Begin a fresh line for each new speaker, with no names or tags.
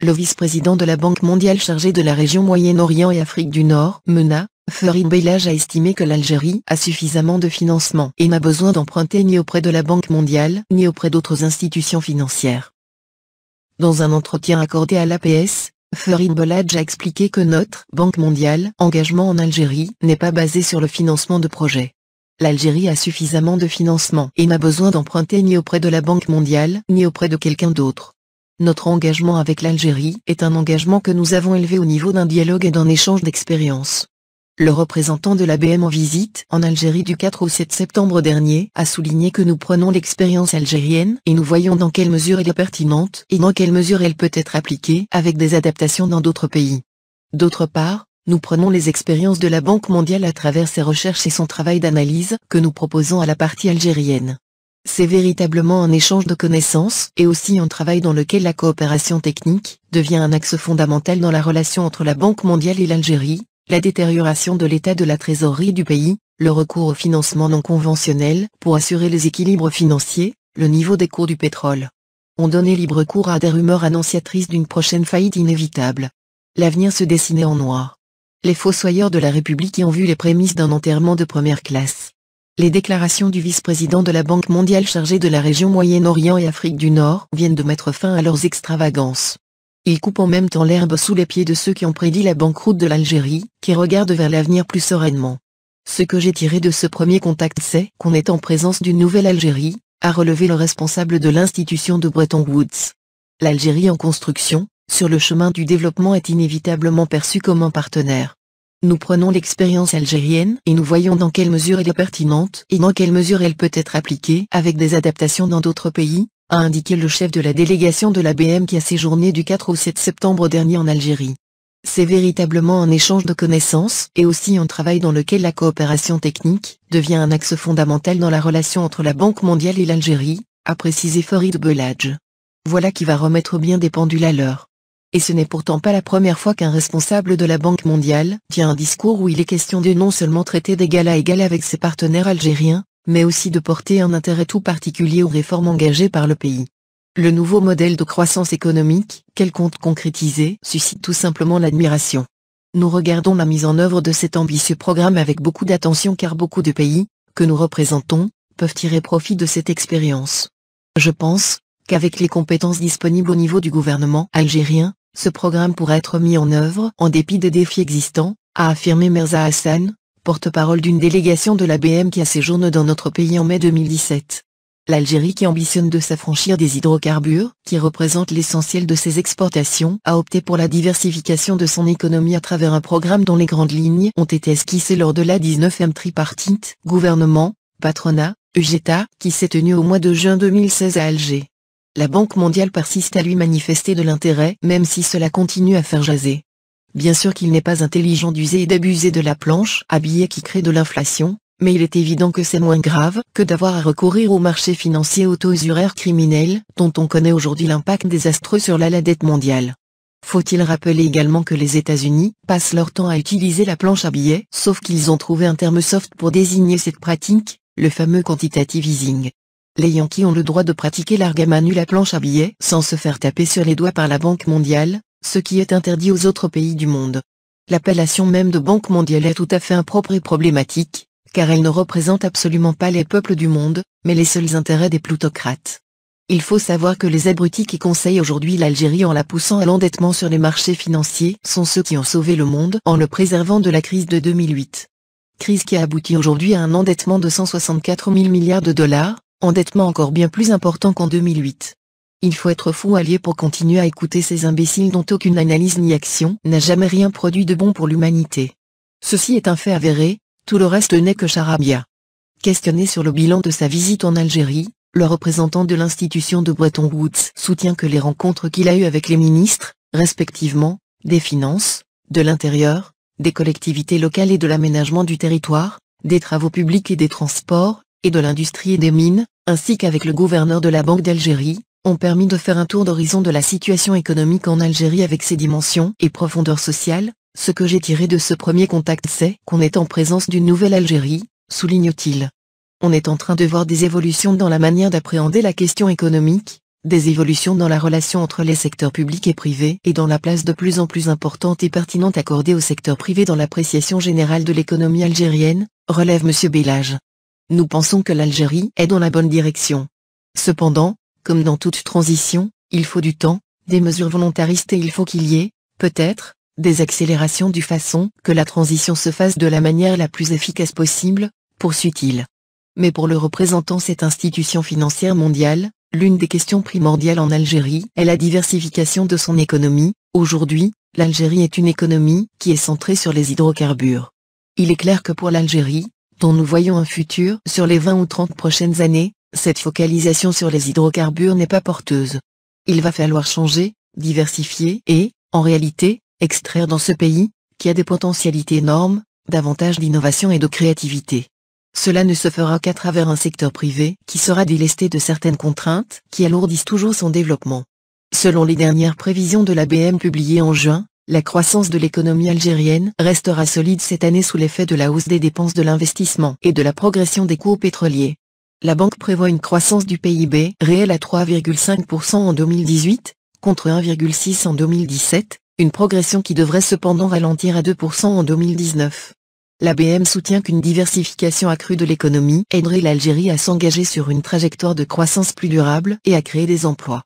Le vice-président de la Banque mondiale chargé de la région Moyen-Orient et Afrique du Nord, MENA, Farid Belhaj a estimé que l'Algérie a suffisamment de financement et n'a besoin d'emprunter ni auprès de la Banque mondiale ni auprès d'autres institutions financières. Dans un entretien accordé à l'APS, Farid Belhaj a expliqué que notre Banque mondiale engagement en Algérie n'est pas basé sur le financement de projets. L'Algérie a suffisamment de financement et n'a besoin d'emprunter ni auprès de la Banque mondiale ni auprès de quelqu'un d'autre. Notre engagement avec l'Algérie est un engagement que nous avons élevé au niveau d'un dialogue et d'un échange d'expériences. Le représentant de l'ABM en visite en Algérie du 4 au 7 septembre dernier a souligné que nous prenons l'expérience algérienne et nous voyons dans quelle mesure elle est pertinente et dans quelle mesure elle peut être appliquée avec des adaptations dans d'autres pays. D'autre part, nous prenons les expériences de la Banque mondiale à travers ses recherches et son travail d'analyse que nous proposons à la partie algérienne. C'est véritablement un échange de connaissances et aussi un travail dans lequel la coopération technique devient un axe fondamental dans la relation entre la Banque mondiale et l'Algérie, la détérioration de l'état de la trésorerie du pays, le recours au financement non conventionnel pour assurer les équilibres financiers, le niveau des cours du pétrole. On donnait libre cours à des rumeurs annonciatrices d'une prochaine faillite inévitable. L'avenir se dessinait en noir. Les fossoyeurs de la République y ont vu les prémices d'un enterrement de première classe. Les déclarations du vice-président de la Banque mondiale chargé de la région Moyen-Orient et Afrique du Nord viennent de mettre fin à leurs extravagances. Ils coupent en même temps l'herbe sous les pieds de ceux qui ont prédit la banqueroute de l'Algérie, qui regardent vers l'avenir plus sereinement. Ce que j'ai tiré de ce premier contact c'est qu'on est en présence d'une nouvelle Algérie, a relevé le responsable de l'institution de Bretton Woods. L'Algérie en construction, sur le chemin du développement est inévitablement perçue comme un partenaire. Nous prenons l'expérience algérienne et nous voyons dans quelle mesure elle est pertinente et dans quelle mesure elle peut être appliquée avec des adaptations dans d'autres pays, a indiqué le chef de la délégation de l'ABM qui a séjourné du 4 au 7 septembre dernier en Algérie. C'est véritablement un échange de connaissances et aussi un travail dans lequel la coopération technique devient un axe fondamental dans la relation entre la Banque mondiale et l'Algérie, a précisé Farid Belhaj. Voilà qui va remettre bien des pendules à l'heure. Et ce n'est pourtant pas la première fois qu'un responsable de la Banque mondiale tient un discours où il est question de non seulement traiter d'égal à égal avec ses partenaires algériens, mais aussi de porter un intérêt tout particulier aux réformes engagées par le pays. Le nouveau modèle de croissance économique, qu'elle compte concrétiser, suscite tout simplement l'admiration. Nous regardons la mise en œuvre de cet ambitieux programme avec beaucoup d'attention car beaucoup de pays, que nous représentons, peuvent tirer profit de cette expérience. Je pense qu'avec les compétences disponibles au niveau du gouvernement algérien, ce programme pourra être mis en œuvre en dépit des défis existants, a affirmé Mirza Hassan, porte-parole d'une délégation de l'ABM qui a séjourné dans notre pays en mai 2017. L'Algérie qui ambitionne de s'affranchir des hydrocarbures, qui représentent l'essentiel de ses exportations, a opté pour la diversification de son économie à travers un programme dont les grandes lignes ont été esquissées lors de la 19e tripartite, gouvernement, patronat, UGTA, qui s'est tenue au mois de juin 2016 à Alger. La Banque mondiale persiste à lui manifester de l'intérêt même si cela continue à faire jaser. Bien sûr qu'il n'est pas intelligent d'user et d'abuser de la planche à billets qui crée de l'inflation, mais il est évident que c'est moins grave que d'avoir à recourir aux marchés financiers auto-usuraires criminels, dont on connaît aujourd'hui l'impact désastreux sur la dette mondiale. Faut-il rappeler également que les États-Unis passent leur temps à utiliser la planche à billets, sauf qu'ils ont trouvé un terme soft pour désigner cette pratique, le fameux quantitative easing. Les Yankees ont le droit de pratiquer l'argamanu la planche à billets sans se faire taper sur les doigts par la Banque mondiale, ce qui est interdit aux autres pays du monde. L'appellation même de Banque mondiale est tout à fait impropre et problématique, car elle ne représente absolument pas les peuples du monde, mais les seuls intérêts des plutocrates. Il faut savoir que les abrutis qui conseillent aujourd'hui l'Algérie en la poussant à l'endettement sur les marchés financiers sont ceux qui ont sauvé le monde en le préservant de la crise de 2008. Crise qui a abouti aujourd'hui à un endettement de 164 000 milliards de dollars, endettement encore bien plus important qu'en 2008. Il faut être fou allié pour continuer à écouter ces imbéciles dont aucune analyse ni action n'a jamais rien produit de bon pour l'humanité. Ceci est un fait avéré, tout le reste n'est que charabia. Questionné sur le bilan de sa visite en Algérie, le représentant de l'institution de Bretton Woods soutient que les rencontres qu'il a eues avec les ministres, respectivement, des Finances, de l'Intérieur, des collectivités locales et de l'aménagement du territoire, des travaux publics et des transports, et de l'industrie et des mines, ainsi qu'avec le gouverneur de la Banque d'Algérie, ont permis de faire un tour d'horizon de la situation économique en Algérie avec ses dimensions et profondeurs sociales. Ce que j'ai tiré de ce premier contact c'est qu'on est en présence d'une nouvelle Algérie, souligne-t-il. On est en train de voir des évolutions dans la manière d'appréhender la question économique, des évolutions dans la relation entre les secteurs publics et privés et dans la place de plus en plus importante et pertinente accordée au secteur privé dans l'appréciation générale de l'économie algérienne, relève M. Bellage. Nous pensons que l'Algérie est dans la bonne direction. Cependant, comme dans toute transition, il faut du temps, des mesures volontaristes et il faut qu'il y ait, peut-être, des accélérations de façon que la transition se fasse de la manière la plus efficace possible, poursuit-il. Mais pour le représentant de cette institution financière mondiale, l'une des questions primordiales en Algérie est la diversification de son économie. Aujourd'hui, l'Algérie est une économie qui est centrée sur les hydrocarbures. Il est clair que pour l'Algérie, dont nous voyons un futur sur les 20 ou 30 prochaines années, cette focalisation sur les hydrocarbures n'est pas porteuse. Il va falloir changer, diversifier et, en réalité, extraire dans ce pays, qui a des potentialités énormes, davantage d'innovation et de créativité. Cela ne se fera qu'à travers un secteur privé qui sera délesté de certaines contraintes qui alourdissent toujours son développement. Selon les dernières prévisions de la BM publiées en juin, la croissance de l'économie algérienne restera solide cette année sous l'effet de la hausse des dépenses de l'investissement et de la progression des cours pétroliers. La banque prévoit une croissance du PIB réel à 3,5% en 2018, contre 1,6% en 2017, une progression qui devrait cependant ralentir à 2% en 2019. La BM soutient qu'une diversification accrue de l'économie aiderait l'Algérie à s'engager sur une trajectoire de croissance plus durable et à créer des emplois.